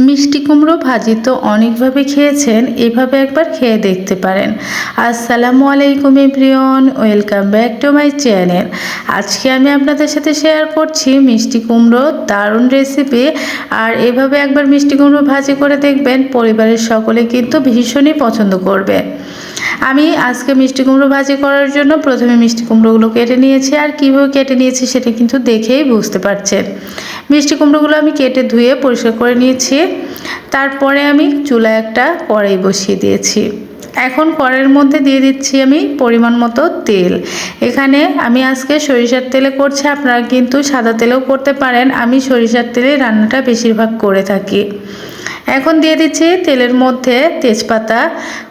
মিষ্টি কুমড়ো ভাজি তো অনেকভাবে খেয়েছেন, এভাবে একবার খেয়ে দেখতে পারেন। আসসালামু আলাইকুম everyone, welcome back to my channel. আজকে আমি আপনাদের সাথে শেয়ার করছি মিষ্টি কুমড়ো দারুণ রেসিপি। আর এভাবে একবার মিষ্টি কুমড়ো ভাজি করে দেখবেন, পরিবারের সকলে কিন্তু ভীষণই পছন্দ করবে। আমি আজকে মিষ্টি কুমড়ো ভাজি করার জন্য প্রথমে মিষ্টি কুমড়োগুলো কেটে নিয়েছি, আর কীভাবে কেটে নিয়েছি সেটা কিন্তু দেখেই বুঝতে পারছেন। মিষ্টি কুমড়োগুলো আমি কেটে ধুয়ে পরিষ্কার করে নিয়েছি। তারপরে আমি চুলায় একটা কড়াই বসিয়ে দিয়েছি। এখন কড়াইয়ের মধ্যে দিয়ে দিচ্ছি আমি পরিমাণ মতো তেল। এখানে আমি আজকে সরিষার তেলে করছি, আপনারা কিন্তু সাদা তেলেও করতে পারেন। আমি সরিষার তেলে রান্নাটা বেশিরভাগ করে থাকি। এখন দিয়ে দিচ্ছি তেলের মধ্যে তেজপাতা,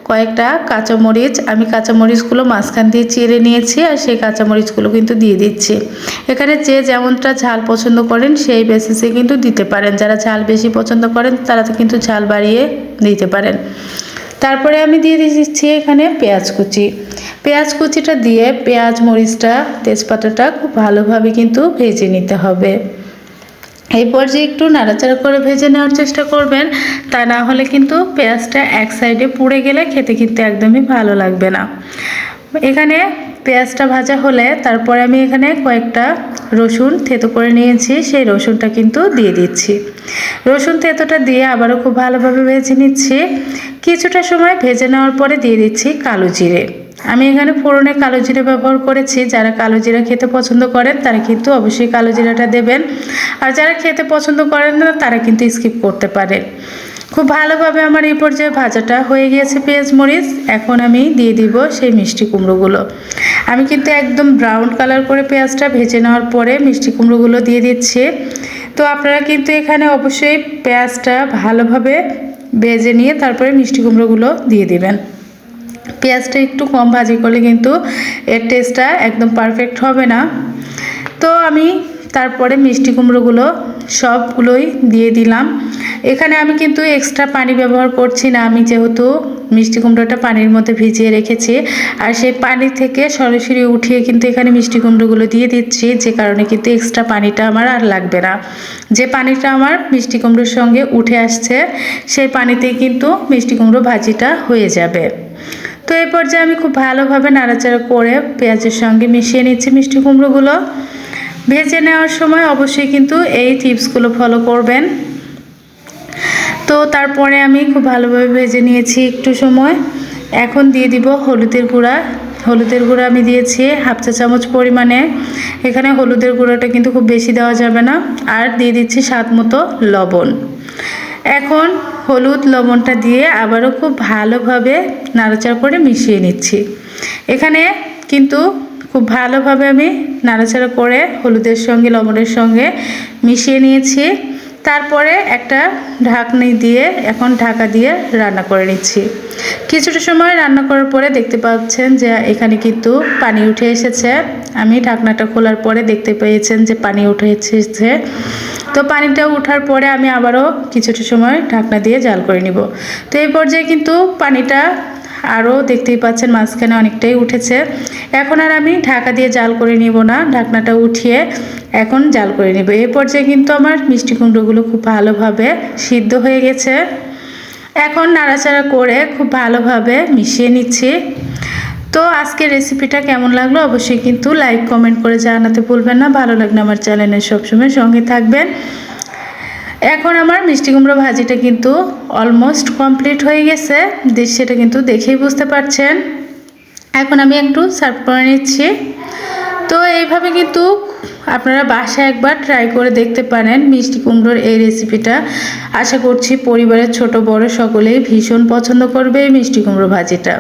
কয়েকটা কাঁচামরিচ। আমি কাঁচামরিচগুলো মাঝখান দিয়ে চিড়ে নিয়েছি, আর সেই কাঁচামরিচগুলো কিন্তু দিয়ে দিচ্ছি। এখানে যে যেমনটা ঝাল পছন্দ করেন সেই বেসিসে কিন্তু দিতে পারেন। যারা ঝাল বেশি পছন্দ করেন তারা তো কিন্তু ঝাল বাড়িয়ে দিতে পারেন। তারপরে আমি দিয়ে দিচ্ছি এখানে পেঁয়াজ কুচি। পেঁয়াজ কুচিটা দিয়ে পেঁয়াজ, মরিচটা, তেজপাতাটা খুব ভালোভাবে কিন্তু ভেজে নিতে হবে। এই পর্যায়ে একটু নাড়াচাড়া করে ভেজে নেওয়ার চেষ্টা করবেন, তা না হলে কিন্তু পেঁয়াজটা এক সাইডে পুড়ে গেলে খেতে কিন্তু একদমই ভালো লাগবে না। এখানে পেঁয়াজটা ভাজা হলে তারপরে আমি এখানে কয়েকটা রসুন থেতো করে নিয়েছি, সেই রসুনটা কিন্তু দিয়ে দিচ্ছি। রসুন থেতোটা দিয়ে আবারও খুব ভালোভাবে ভেজে নিচ্ছি। কিছুটা সময় ভেজে নেওয়ার পরে দিয়ে দিচ্ছি কালো জিরে। আমি এখানে ফোড়নে কালো জিরে ব্যবহার করেছি। যারা কালো জিরা খেতে পছন্দ করেন তারা কিন্তু অবশ্যই কালো জিরাটা দেবেন, আর যারা খেতে পছন্দ করেন না তারা কিন্তু স্কিপ করতে পারেন। খুব ভালোভাবে আমার এই পর্যায়ে ভাজাটা হয়ে গিয়েছে পেঁয়াজ মরিচ। এখন আমি দিয়ে দিব সেই মিষ্টি কুমড়োগুলো। আমি কিন্তু একদম ব্রাউন কালার করে পেঁয়াজটা ভেজে নেওয়ার পরে মিষ্টি কুমড়োগুলো দিয়ে দিচ্ছি। তো আপনারা কিন্তু এখানে অবশ্যই পেঁয়াজটা ভালোভাবে ভেজে নিয়ে তারপরে মিষ্টি কুমড়োগুলো দিয়ে দিবেন। পেঁয়াজটা একটু কম ভাজি করলে কিন্তু এর টেস্টটা একদম পারফেক্ট হবে না। তো আমি তারপরে মিষ্টি কুমড়োগুলো সবগুলোই দিয়ে দিলাম। এখানে আমি কিন্তু এক্সট্রা পানি ব্যবহার করছি না, আমি যেহেতু মিষ্টি কুমড়োটা পানির মধ্যে ভিজিয়ে রেখেছি, আর সেই পানি থেকে সরাসরি উঠিয়ে কিন্তু এখানে মিষ্টি কুমড়োগুলো দিয়ে দিচ্ছি, যে কারণে কিন্তু এক্সট্রা পানিটা আমার আর লাগবে না। যে পানিটা আমার মিষ্টি কুমড়োর সঙ্গে উঠে আসছে সেই পানিতেই কিন্তু মিষ্টি কুমড়ো ভাজিটা হয়ে যাবে। তো এই পর্যায়ে আমি খুব ভালোভাবে নাড়াচাড়া করে পেঁয়াজের সঙ্গে মিশিয়ে নিচ্ছি মিষ্টি কুমড়োগুলো। ভেজে নেওয়ার সময় অবশ্যই কিন্তু এই টিপসগুলো ফলো করবেন। তো তারপরে আমি খুব ভালোভাবে ভেজে নিয়েছি একটু সময়। এখন দিয়ে দিব হলুদের গুঁড়া। হলুদের গুঁড়া আমি দিয়েছি হাফ চা চামচ পরিমাণে। এখানে হলুদের গুঁড়োটা কিন্তু খুব বেশি দেওয়া যাবে না। আর দিয়ে দিচ্ছি স্বাদ মতো লবণ। এখন হলুদ লবণটা দিয়ে আবারও খুব ভালোভাবে নাড়াচাড়া করে মিশিয়ে নিচ্ছি। এখানে কিন্তু খুব ভালোভাবে আমি নাড়াচাড়া করে হলুদের সঙ্গে লবণের সঙ্গে মিশিয়ে নিয়েছি। তারপরে একটা ঢাকনি দিয়ে এখন ঢাকা দিয়ে রান্না করে নিচ্ছি। কিছুটা সময় রান্না করার পরে দেখতে পাচ্ছেন যে এখানে কিন্তু পানি উঠে এসেছে। আমি ঢাকনাটা খোলার পরে দেখতে পেয়েছেন যে পানি উঠে এসেছে। তো পানিটা ওঠার পরে আমি আবারও কিছুটা সময় ঢাকনা দিয়ে জাল করে নিব। তো এই পর্যায়ে কিন্তু পানিটা আরও দেখতেই পাচ্ছেন মাঝখানে অনেকটাই উঠেছে। এখন আর আমি ঢাকা দিয়ে জাল করে নিব না, ঢাকনাটা উঠিয়ে এখন জাল করে নিব। এই পর্যায়ে কিন্তু আমার মিষ্টি কুমড়োগুলো খুব ভালোভাবে সিদ্ধ হয়ে গেছে। এখন নাড়াচাড়া করে খুব ভালোভাবে মিশিয়ে নিচ্ছি। তো আজকের রেসিপিটা কেমন লাগলো অবশ্যই কিন্তু লাইক কমেন্ট করে জানাতে ভুলবেন না। ভালো লাগলে আমার চ্যানেলের সবসময় সঙ্গে থাকবেন। এখন আমার মিষ্টি কুমড়ো ভাজিটা কিন্তু অলমোস্ট কমপ্লিট হয়ে গেছে, সেটা কিন্তু দেখেই বুঝতে পারছেন। এখন আমি একটু সার্ভ করে নিচ্ছি। তো এইভাবে কিন্তু আপনারা বাসায় একবার ট্রাই করে দেখতে পারেন মিষ্টি কুমড়োর এই রেসিপিটা। আশা করছি পরিবারের ছোট বড় সকলেই ভীষণ পছন্দ করবে এই মিষ্টি কুমড়ো ভাজিটা।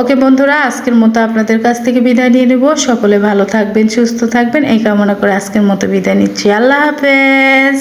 ওকে বন্ধুরা, আজকের মতো আপনাদের কাছ থেকে বিদায় নিয়ে নেব। সকলে ভালো থাকবেন, সুস্থ থাকবেন এই কামনা করে আজকের মতো বিদায় নিচ্ছি। আল্লাহ হাফেজ।